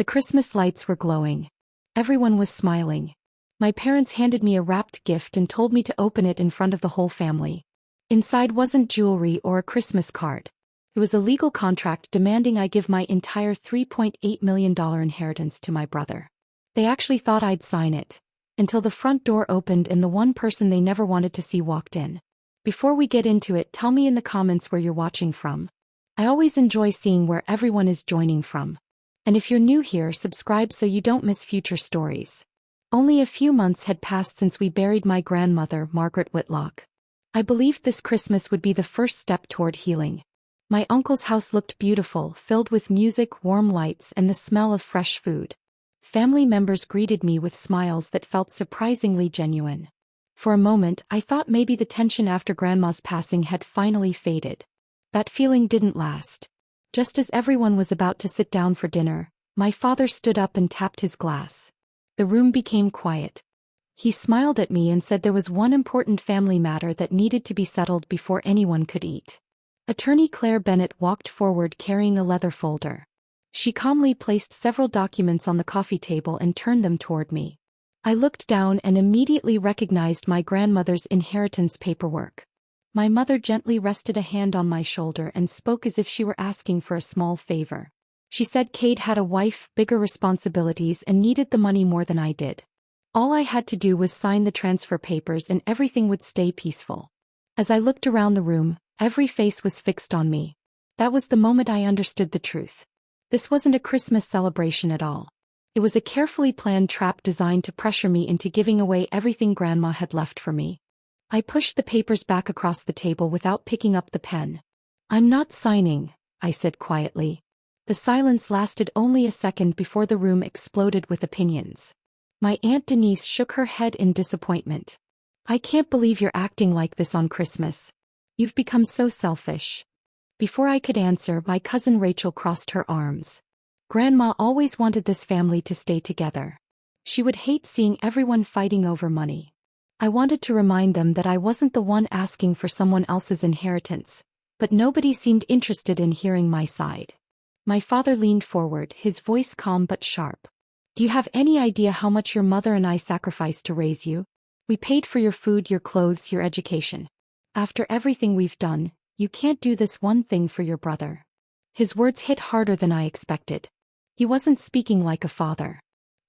The Christmas lights were glowing. Everyone was smiling. My parents handed me a wrapped gift and told me to open it in front of the whole family. Inside wasn't jewelry or a Christmas card. It was a legal contract demanding I give my entire $3.8 million inheritance to my brother. They actually thought I'd sign it, until the front door opened and the one person they never wanted to see walked in. Before we get into it, tell me in the comments where you're watching from. I always enjoy seeing where everyone is joining from. And if you're new here, subscribe so you don't miss future stories. Only a few months had passed since we buried my grandmother, Margaret Whitlock. I believed this Christmas would be the first step toward healing. My uncle's house looked beautiful, filled with music, warm lights, and the smell of fresh food. Family members greeted me with smiles that felt surprisingly genuine. For a moment, I thought maybe the tension after Grandma's passing had finally faded. That feeling didn't last. Just as everyone was about to sit down for dinner, my father stood up and tapped his glass. The room became quiet. He smiled at me and said there was one important family matter that needed to be settled before anyone could eat. Attorney Claire Bennett walked forward carrying a leather folder. She calmly placed several documents on the coffee table and turned them toward me. I looked down and immediately recognized my grandmother's inheritance paperwork. My mother gently rested a hand on my shoulder and spoke as if she were asking for a small favor. She said Kate had a wife, bigger responsibilities, and needed the money more than I did. All I had to do was sign the transfer papers and everything would stay peaceful. As I looked around the room, every face was fixed on me. That was the moment I understood the truth. This wasn't a Christmas celebration at all. It was a carefully planned trap designed to pressure me into giving away everything Grandma had left for me. I pushed the papers back across the table without picking up the pen. "I'm not signing," I said quietly. The silence lasted only a second before the room exploded with opinions. My Aunt Denise shook her head in disappointment. "I can't believe you're acting like this on Christmas. You've become so selfish." Before I could answer, my cousin Rachel crossed her arms. "Grandma always wanted this family to stay together. She would hate seeing everyone fighting over money." I wanted to remind them that I wasn't the one asking for someone else's inheritance, but nobody seemed interested in hearing my side. My father leaned forward, his voice calm but sharp. "Do you have any idea how much your mother and I sacrificed to raise you? We paid for your food, your clothes, your education. After everything we've done, you can't do this one thing for your brother." His words hit harder than I expected. He wasn't speaking like a father.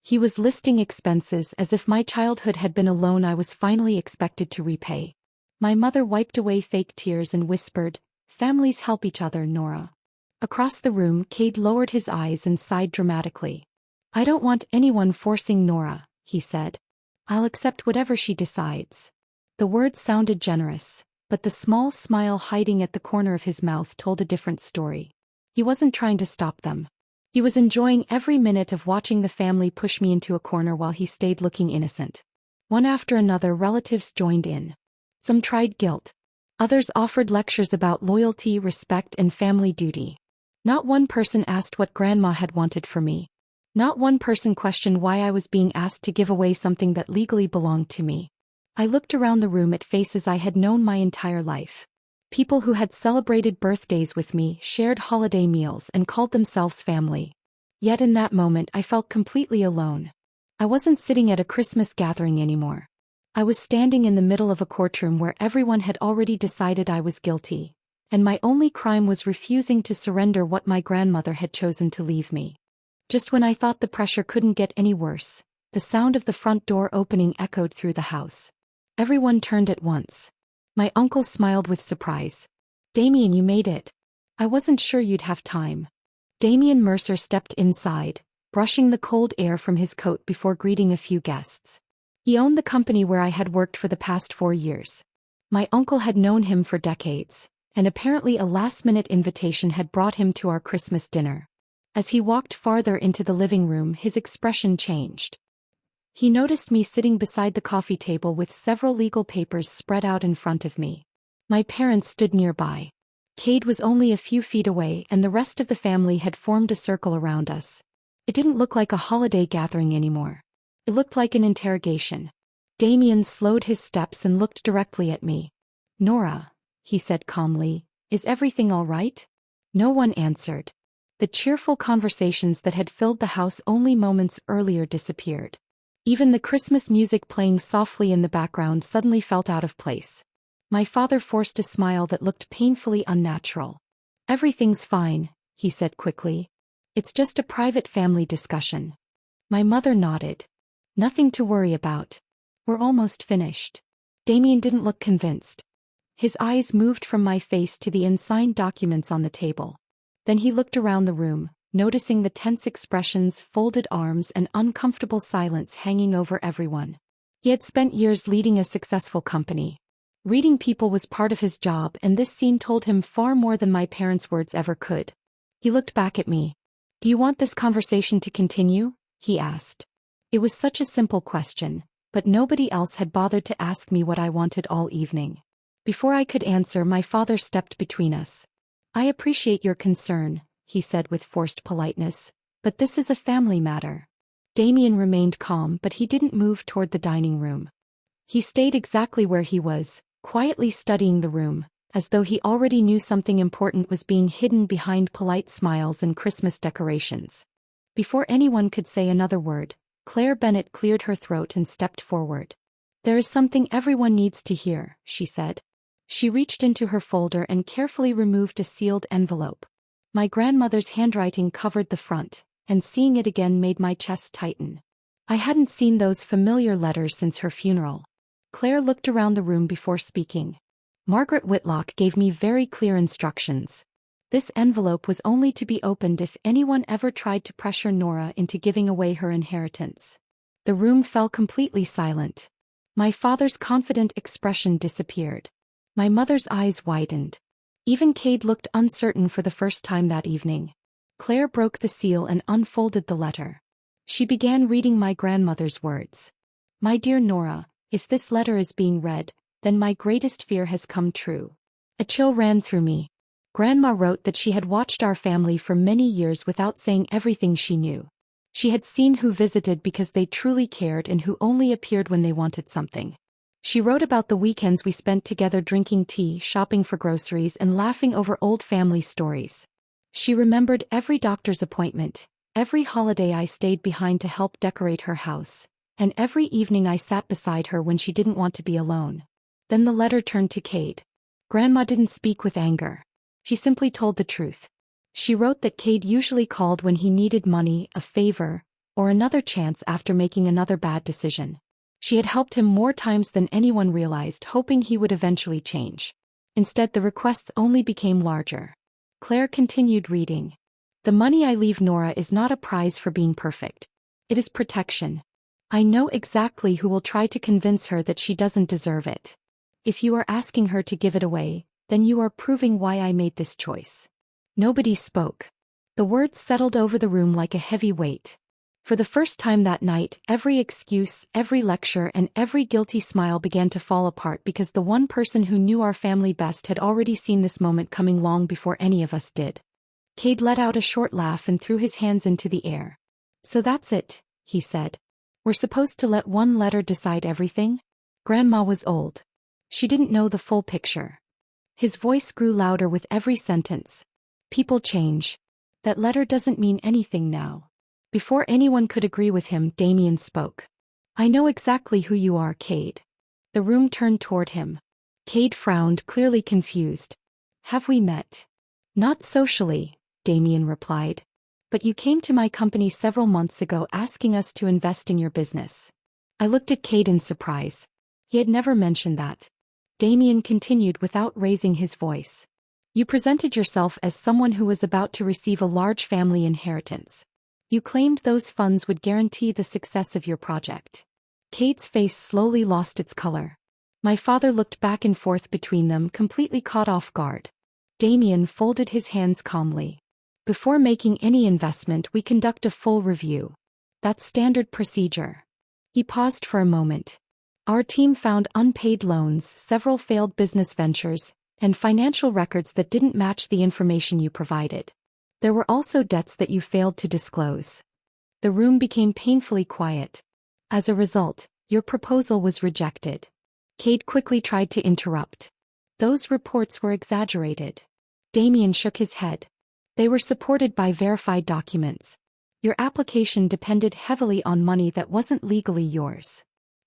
He was listing expenses as if my childhood had been a loan I was finally expected to repay. My mother wiped away fake tears and whispered, "Families help each other, Nora." Across the room, Cade lowered his eyes and sighed dramatically. "I don't want anyone forcing Nora," he said. "I'll accept whatever she decides." The words sounded generous, but the small smile hiding at the corner of his mouth told a different story. He wasn't trying to stop them. He was enjoying every minute of watching the family push me into a corner while he stayed looking innocent. One after another, relatives joined in. Some tried guilt. Others offered lectures about loyalty, respect, and family duty. Not one person asked what Grandma had wanted for me. Not one person questioned why I was being asked to give away something that legally belonged to me. I looked around the room at faces I had known my entire life. People who had celebrated birthdays with me, shared holiday meals, and called themselves family. Yet in that moment I felt completely alone. I wasn't sitting at a Christmas gathering anymore. I was standing in the middle of a courtroom where everyone had already decided I was guilty, and my only crime was refusing to surrender what my grandmother had chosen to leave me. Just when I thought the pressure couldn't get any worse, the sound of the front door opening echoed through the house. Everyone turned at once. My uncle smiled with surprise. "Damien, you made it. I wasn't sure you'd have time." Damien Mercer stepped inside, brushing the cold air from his coat before greeting a few guests. He owned the company where I had worked for the past 4 years. My uncle had known him for decades, and apparently a last-minute invitation had brought him to our Christmas dinner. As he walked farther into the living room, his expression changed. He noticed me sitting beside the coffee table with several legal papers spread out in front of me. My parents stood nearby. Cade was only a few feet away, and the rest of the family had formed a circle around us. It didn't look like a holiday gathering anymore. It looked like an interrogation. Damien slowed his steps and looked directly at me. "Nora," he said calmly, "is everything all right?" No one answered. The cheerful conversations that had filled the house only moments earlier disappeared. Even the Christmas music playing softly in the background suddenly felt out of place. My father forced a smile that looked painfully unnatural. "Everything's fine," he said quickly. "It's just a private family discussion." My mother nodded. "Nothing to worry about. We're almost finished." Damien didn't look convinced. His eyes moved from my face to the unsigned documents on the table. Then he looked around the room, noticing the tense expressions, folded arms, and uncomfortable silence hanging over everyone. He had spent years leading a successful company. Reading people was part of his job, and this scene told him far more than my parents' words ever could. He looked back at me. "Do you want this conversation to continue?" he asked. It was such a simple question, but nobody else had bothered to ask me what I wanted all evening. Before I could answer, my father stepped between us. "I appreciate your concern," he said with forced politeness, "but this is a family matter." Damien remained calm, but he didn't move toward the dining room. He stayed exactly where he was, quietly studying the room, as though he already knew something important was being hidden behind polite smiles and Christmas decorations. Before anyone could say another word, Claire Bennett cleared her throat and stepped forward. "There is something everyone needs to hear," she said. She reached into her folder and carefully removed a sealed envelope. My grandmother's handwriting covered the front, and seeing it again made my chest tighten. I hadn't seen those familiar letters since her funeral. Claire looked around the room before speaking. "Margaret Whitlock gave me very clear instructions. This envelope was only to be opened if anyone ever tried to pressure Nora into giving away her inheritance." The room fell completely silent. My father's confident expression disappeared. My mother's eyes widened. Even Cade looked uncertain for the first time that evening. Claire broke the seal and unfolded the letter. She began reading my grandmother's words. "My dear Nora, if this letter is being read, then my greatest fear has come true." A chill ran through me. Grandma wrote that she had watched our family for many years without saying everything she knew. She had seen who visited because they truly cared and who only appeared when they wanted something. She wrote about the weekends we spent together drinking tea, shopping for groceries, and laughing over old family stories. She remembered every doctor's appointment, every holiday I stayed behind to help decorate her house, and every evening I sat beside her when she didn't want to be alone. Then the letter turned to Cade. Grandma didn't speak with anger. She simply told the truth. She wrote that Cade usually called when he needed money, a favor, or another chance after making another bad decision. She had helped him more times than anyone realized, hoping he would eventually change. Instead, the requests only became larger. Claire continued reading. "The money I leave Nora is not a prize for being perfect. It is protection. I know exactly who will try to convince her that she doesn't deserve it. If you are asking her to give it away, then you are proving why I made this choice." Nobody spoke. The words settled over the room like a heavy weight. For the first time that night, every excuse, every lecture, and every guilty smile began to fall apart because the one person who knew our family best had already seen this moment coming long before any of us did. Cade let out a short laugh and threw his hands into the air. "So that's it," he said. "We're supposed to let one letter decide everything?" Grandma was old. She didn't know the full picture. His voice grew louder with every sentence. "People change. That letter doesn't mean anything now." Before anyone could agree with him, Damien spoke. "I know exactly who you are, Cade." The room turned toward him. Cade frowned, clearly confused. "Have we met?" "Not socially," Damien replied. "But you came to my company several months ago asking us to invest in your business." I looked at Cade in surprise. He had never mentioned that. Damien continued without raising his voice. "You presented yourself as someone who was about to receive a large family inheritance. You claimed those funds would guarantee the success of your project." Cade's face slowly lost its color. My father looked back and forth between them, completely caught off guard. Damien folded his hands calmly. "Before making any investment, we conduct a full review. That's standard procedure." He paused for a moment. "Our team found unpaid loans, several failed business ventures, and financial records that didn't match the information you provided. There were also debts that you failed to disclose." The room became painfully quiet. "As a result, your proposal was rejected." Cade quickly tried to interrupt. "Those reports were exaggerated." Damien shook his head. They were supported by verified documents. Your application depended heavily on money that wasn't legally yours.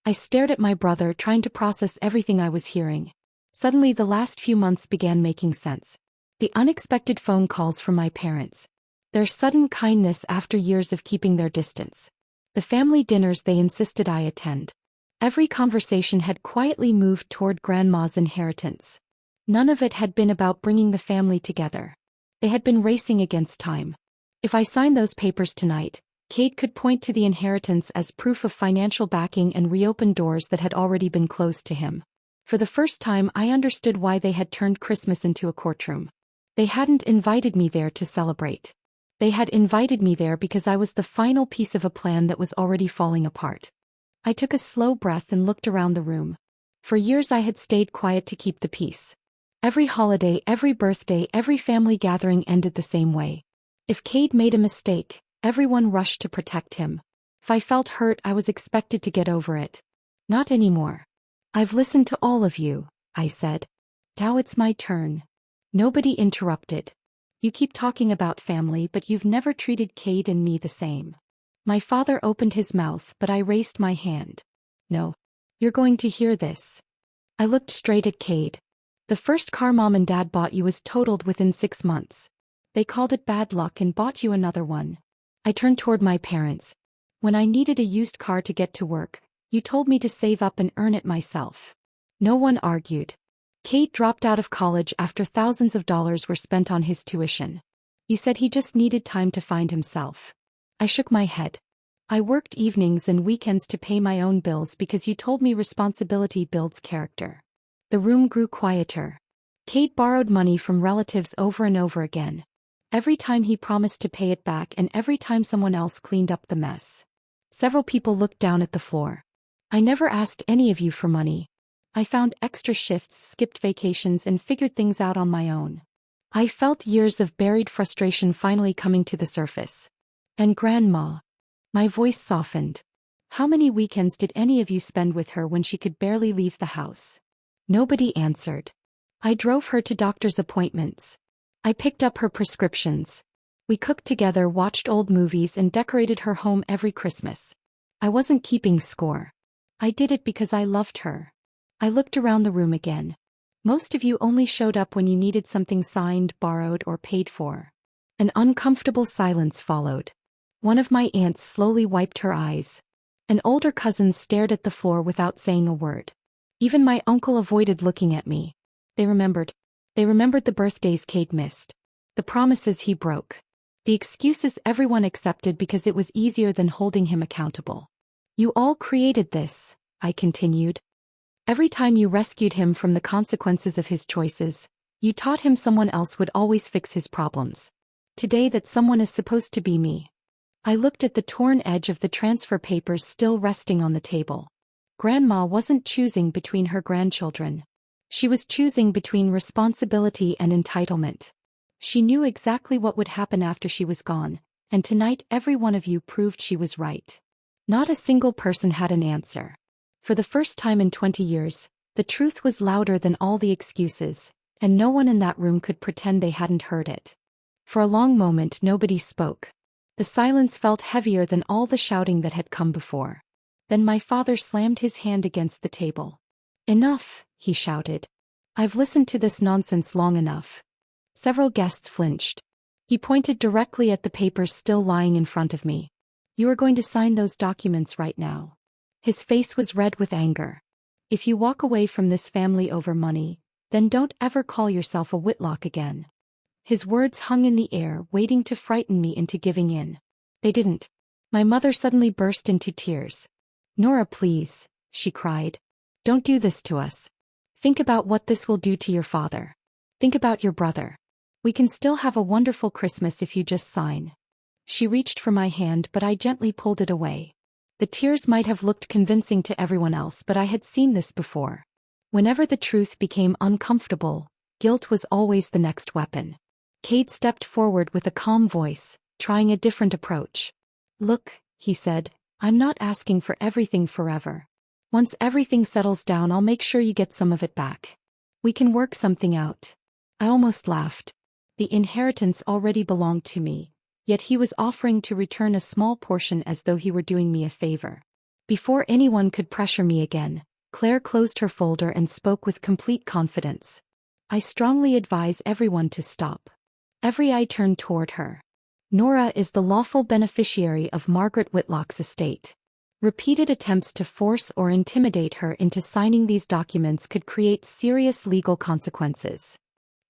I stared at my brother, trying to process everything I was hearing. Suddenly the last few months began making sense. The unexpected phone calls from my parents. Their sudden kindness after years of keeping their distance. The family dinners they insisted I attend. Every conversation had quietly moved toward Grandma's inheritance. None of it had been about bringing the family together. They had been racing against time. If I signed those papers tonight, Kate could point to the inheritance as proof of financial backing and reopen doors that had already been closed to him. For the first time I understood why they had turned Christmas into a courtroom. They hadn't invited me there to celebrate. They had invited me there because I was the final piece of a plan that was already falling apart. I took a slow breath and looked around the room. For years I had stayed quiet to keep the peace. Every holiday, every birthday, every family gathering ended the same way. If Cade made a mistake, everyone rushed to protect him. If I felt hurt, I was expected to get over it. Not anymore. I've listened to all of you, I said. Now it's my turn. Nobody interrupted. You keep talking about family, but you've never treated Cade and me the same. My father opened his mouth, but I raised my hand. No. You're going to hear this. I looked straight at Cade. The first car Mom and Dad bought you was totaled within 6 months. They called it bad luck and bought you another one. I turned toward my parents. When I needed a used car to get to work, you told me to save up and earn it myself. No one argued. Cade dropped out of college after thousands of dollars were spent on his tuition. You said he just needed time to find himself. I shook my head. I worked evenings and weekends to pay my own bills because you told me responsibility builds character. The room grew quieter. Cade borrowed money from relatives over and over again. Every time he promised to pay it back and every time someone else cleaned up the mess. Several people looked down at the floor. I never asked any of you for money. I found extra shifts, skipped vacations, and figured things out on my own. I felt years of buried frustration finally coming to the surface. And Grandma. My voice softened. How many weekends did any of you spend with her when she could barely leave the house? Nobody answered. I drove her to doctor's appointments. I picked up her prescriptions. We cooked together, watched old movies, and decorated her home every Christmas. I wasn't keeping score. I did it because I loved her. I looked around the room again. Most of you only showed up when you needed something signed, borrowed, or paid for. An uncomfortable silence followed. One of my aunts slowly wiped her eyes. An older cousin stared at the floor without saying a word. Even my uncle avoided looking at me. They remembered. They remembered the birthdays Cade missed. The promises he broke. The excuses everyone accepted because it was easier than holding him accountable. You all created this, I continued. Every time you rescued him from the consequences of his choices, you taught him someone else would always fix his problems. Today that someone is supposed to be me. I looked at the torn edge of the transfer papers still resting on the table. Grandma wasn't choosing between her grandchildren. She was choosing between responsibility and entitlement. She knew exactly what would happen after she was gone, and tonight every one of you proved she was right. Not a single person had an answer. For the first time in 20 years, the truth was louder than all the excuses, and no one in that room could pretend they hadn't heard it. For a long moment nobody spoke. The silence felt heavier than all the shouting that had come before. Then my father slammed his hand against the table. Enough, he shouted. I've listened to this nonsense long enough. Several guests flinched. He pointed directly at the papers still lying in front of me. You are going to sign those documents right now. His face was red with anger. If you walk away from this family over money, then don't ever call yourself a Whitlock again. His words hung in the air, waiting to frighten me into giving in. They didn't. My mother suddenly burst into tears. Nora, please, she cried. Don't do this to us. Think about what this will do to your father. Think about your brother. We can still have a wonderful Christmas if you just sign. She reached for my hand, but I gently pulled it away. The tears might have looked convincing to everyone else, but I had seen this before. Whenever the truth became uncomfortable, guilt was always the next weapon. Cade stepped forward with a calm voice, trying a different approach. Look, he said, I'm not asking for everything forever. Once everything settles down, I'll make sure you get some of it back. We can work something out. I almost laughed. The inheritance already belonged to me, yet he was offering to return a small portion as though he were doing me a favor. Before anyone could pressure me again, Claire closed her folder and spoke with complete confidence. I strongly advise everyone to stop. Every eye turned toward her. Nora is the lawful beneficiary of Margaret Whitlock's estate. Repeated attempts to force or intimidate her into signing these documents could create serious legal consequences.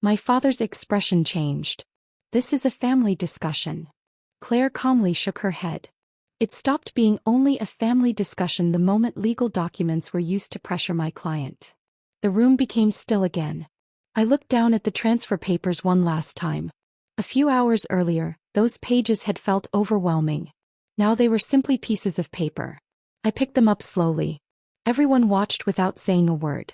My father's expression changed. This is a family discussion. Claire calmly shook her head. It stopped being only a family discussion the moment legal documents were used to pressure my client. The room became still again. I looked down at the transfer papers one last time. A few hours earlier, those pages had felt overwhelming. Now they were simply pieces of paper. I picked them up slowly. Everyone watched without saying a word.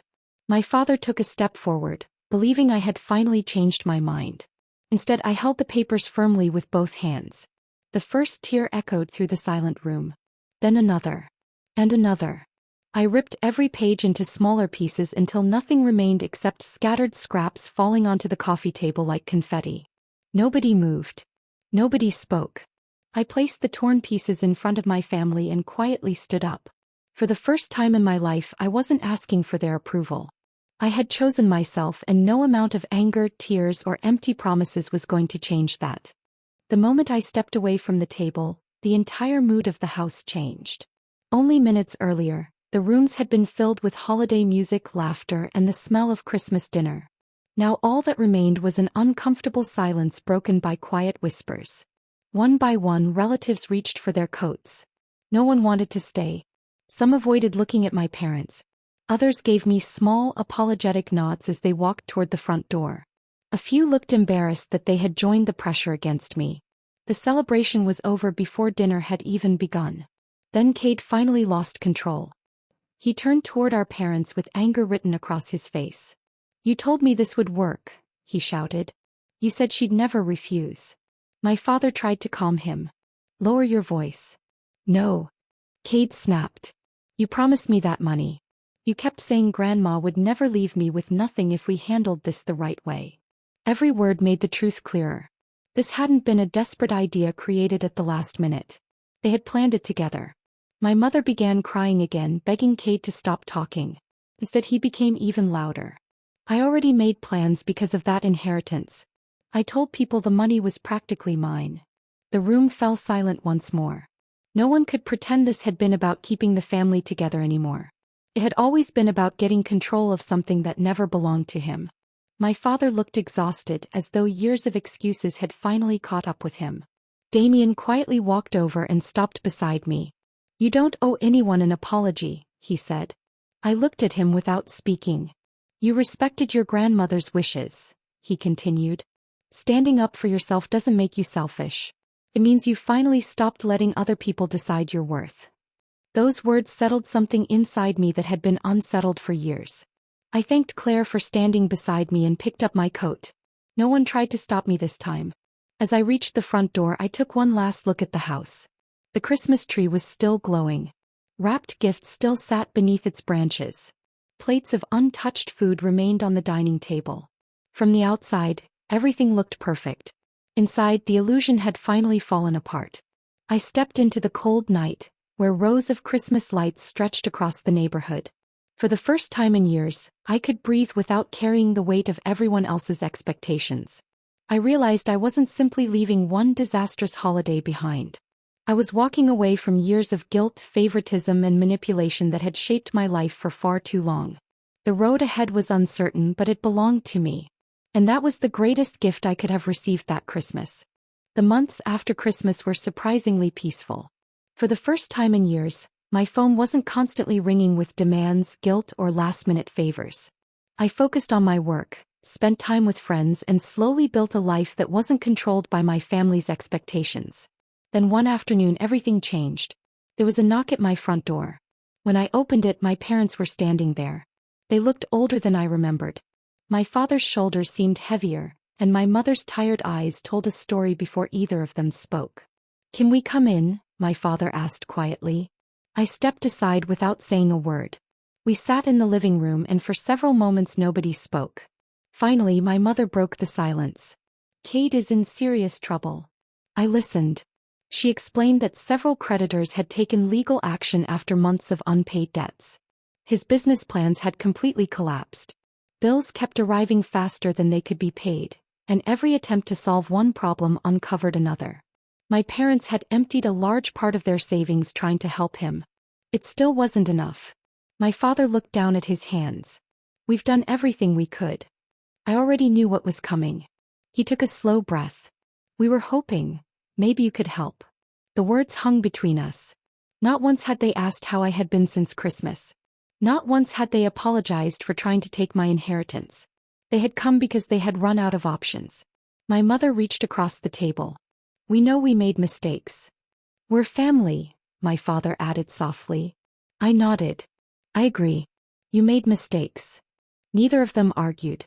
My father took a step forward, believing I had finally changed my mind. Instead, I held the papers firmly with both hands. The first tear echoed through the silent room. Then another. And another. I ripped every page into smaller pieces until nothing remained except scattered scraps falling onto the coffee table like confetti. Nobody moved. Nobody spoke. I placed the torn pieces in front of my family and quietly stood up. For the first time in my life, I wasn't asking for their approval. I had chosen myself, and no amount of anger, tears, or empty promises was going to change that. The moment I stepped away from the table, the entire mood of the house changed. Only minutes earlier, the rooms had been filled with holiday music, laughter, and the smell of Christmas dinner. Now all that remained was an uncomfortable silence broken by quiet whispers. One by one, relatives reached for their coats. No one wanted to stay. Some avoided looking at my parents. Others gave me small, apologetic nods as they walked toward the front door. A few looked embarrassed that they had joined the pressure against me. The celebration was over before dinner had even begun. Then Cade finally lost control. He turned toward our parents with anger written across his face. "You told me this would work," he shouted. "You said she'd never refuse." My father tried to calm him. "Lower your voice." "No." Cade snapped. "You promised me that money. You kept saying Grandma would never leave me with nothing if we handled this the right way." Every word made the truth clearer. This hadn't been a desperate idea created at the last minute. They had planned it together. My mother began crying again, begging Cade to stop talking. Instead, he became even louder. I already made plans because of that inheritance. I told people the money was practically mine. The room fell silent once more. No one could pretend this had been about keeping the family together anymore. It had always been about getting control of something that never belonged to him. My father looked exhausted, as though years of excuses had finally caught up with him. Damien quietly walked over and stopped beside me. "You don't owe anyone an apology," he said. I looked at him without speaking. "You respected your grandmother's wishes," he continued. "Standing up for yourself doesn't make you selfish. It means you finally stopped letting other people decide your worth." Those words settled something inside me that had been unsettled for years. I thanked Claire for standing beside me and picked up my coat. No one tried to stop me this time. As I reached the front door, I took one last look at the house. The Christmas tree was still glowing. Wrapped gifts still sat beneath its branches. Plates of untouched food remained on the dining table. From the outside, everything looked perfect. Inside, the illusion had finally fallen apart. I stepped into the cold night, where rows of Christmas lights stretched across the neighborhood. For the first time in years, I could breathe without carrying the weight of everyone else's expectations. I realized I wasn't simply leaving one disastrous holiday behind. I was walking away from years of guilt, favoritism, and manipulation that had shaped my life for far too long. The road ahead was uncertain, but it belonged to me. And that was the greatest gift I could have received that Christmas. The months after Christmas were surprisingly peaceful. For the first time in years, my phone wasn't constantly ringing with demands, guilt, or last-minute favors. I focused on my work, spent time with friends, and slowly built a life that wasn't controlled by my family's expectations. Then one afternoon everything changed. There was a knock at my front door. When I opened it, my parents were standing there. They looked older than I remembered. My father's shoulders seemed heavier, and my mother's tired eyes told a story before either of them spoke. "Can we come in?" my father asked quietly. I stepped aside without saying a word. We sat in the living room, and for several moments nobody spoke. Finally, my mother broke the silence. Cade is in serious trouble. I listened. She explained that several creditors had taken legal action after months of unpaid debts. His business plans had completely collapsed. Bills kept arriving faster than they could be paid, and every attempt to solve one problem uncovered another. My parents had emptied a large part of their savings trying to help him. It still wasn't enough. My father looked down at his hands. We've done everything we could. I already knew what was coming. He took a slow breath. We were hoping, maybe you could help. The words hung between us. Not once had they asked how I had been since Christmas. Not once had they apologized for trying to take my inheritance. They had come because they had run out of options. My mother reached across the table. We know we made mistakes. We're family, my father added softly. I nodded. I agree. You made mistakes. Neither of them argued.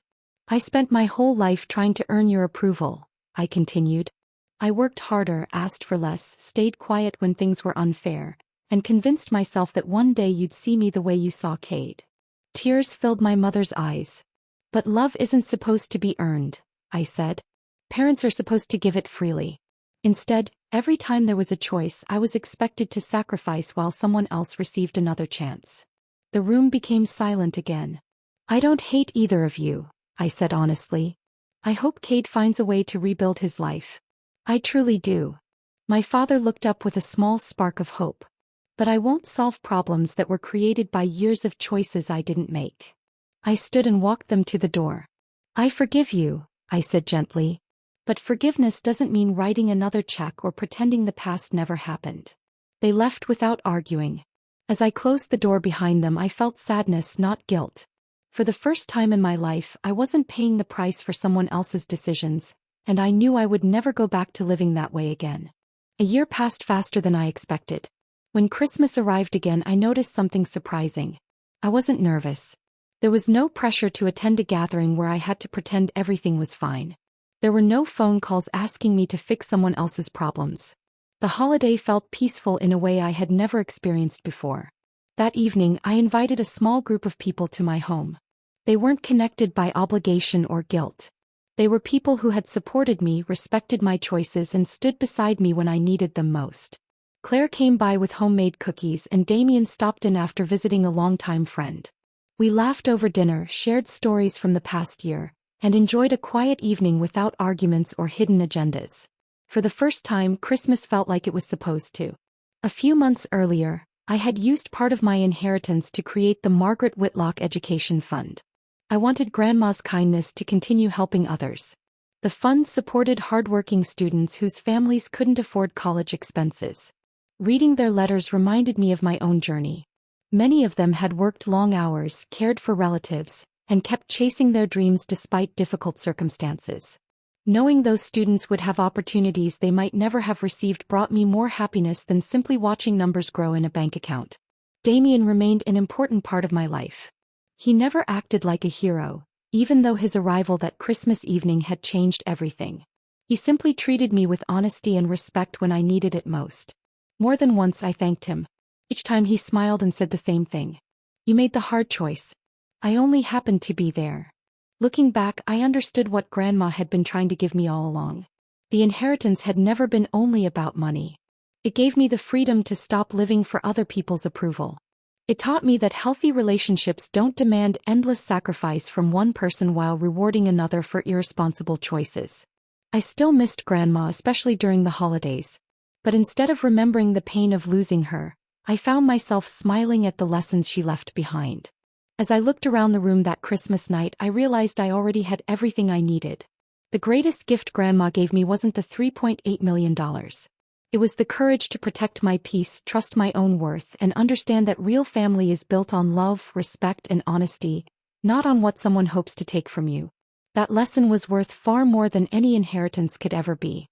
I spent my whole life trying to earn your approval, I continued. I worked harder, asked for less, stayed quiet when things were unfair, and convinced myself that one day you'd see me the way you saw Cade. Tears filled my mother's eyes. But love isn't supposed to be earned, I said. Parents are supposed to give it freely. Instead, every time there was a choice, I was expected to sacrifice while someone else received another chance. The room became silent again. I don't hate either of you, I said honestly. I hope Cade finds a way to rebuild his life. I truly do. My father looked up with a small spark of hope. But I won't solve problems that were created by years of choices I didn't make. I stood and walked them to the door. I forgive you, I said gently. But forgiveness doesn't mean writing another check or pretending the past never happened. They left without arguing. As I closed the door behind them, I felt sadness, not guilt. For the first time in my life, I wasn't paying the price for someone else's decisions, and I knew I would never go back to living that way again. A year passed faster than I expected. When Christmas arrived again, I noticed something surprising. I wasn't nervous. There was no pressure to attend a gathering where I had to pretend everything was fine. There were no phone calls asking me to fix someone else's problems. The holiday felt peaceful in a way I had never experienced before. That evening, I invited a small group of people to my home. They weren't connected by obligation or guilt. They were people who had supported me, respected my choices, and stood beside me when I needed them most. Claire came by with homemade cookies, and Damien stopped in after visiting a longtime friend. We laughed over dinner, shared stories from the past year, and enjoyed a quiet evening without arguments or hidden agendas. For the first time, Christmas felt like it was supposed to. A few months earlier, I had used part of my inheritance to create the Margaret Whitlock Education Fund. I wanted Grandma's kindness to continue helping others. The fund supported hardworking students whose families couldn't afford college expenses. Reading their letters reminded me of my own journey. Many of them had worked long hours, cared for relatives, and kept chasing their dreams despite difficult circumstances. Knowing those students would have opportunities they might never have received brought me more happiness than simply watching numbers grow in a bank account. Damien remained an important part of my life. He never acted like a hero, even though his arrival that Christmas evening had changed everything. He simply treated me with honesty and respect when I needed it most. More than once I thanked him. Each time he smiled and said the same thing. You made the hard choice. I only happened to be there. Looking back, I understood what Grandma had been trying to give me all along. The inheritance had never been only about money. It gave me the freedom to stop living for other people's approval. It taught me that healthy relationships don't demand endless sacrifice from one person while rewarding another for irresponsible choices. I still missed Grandma, especially during the holidays. But instead of remembering the pain of losing her, I found myself smiling at the lessons she left behind. As I looked around the room that Christmas night, I realized I already had everything I needed. The greatest gift Grandma gave me wasn't the $3.8 million. It was the courage to protect my peace, trust my own worth, and understand that real family is built on love, respect, and honesty, not on what someone hopes to take from you. That lesson was worth far more than any inheritance could ever be.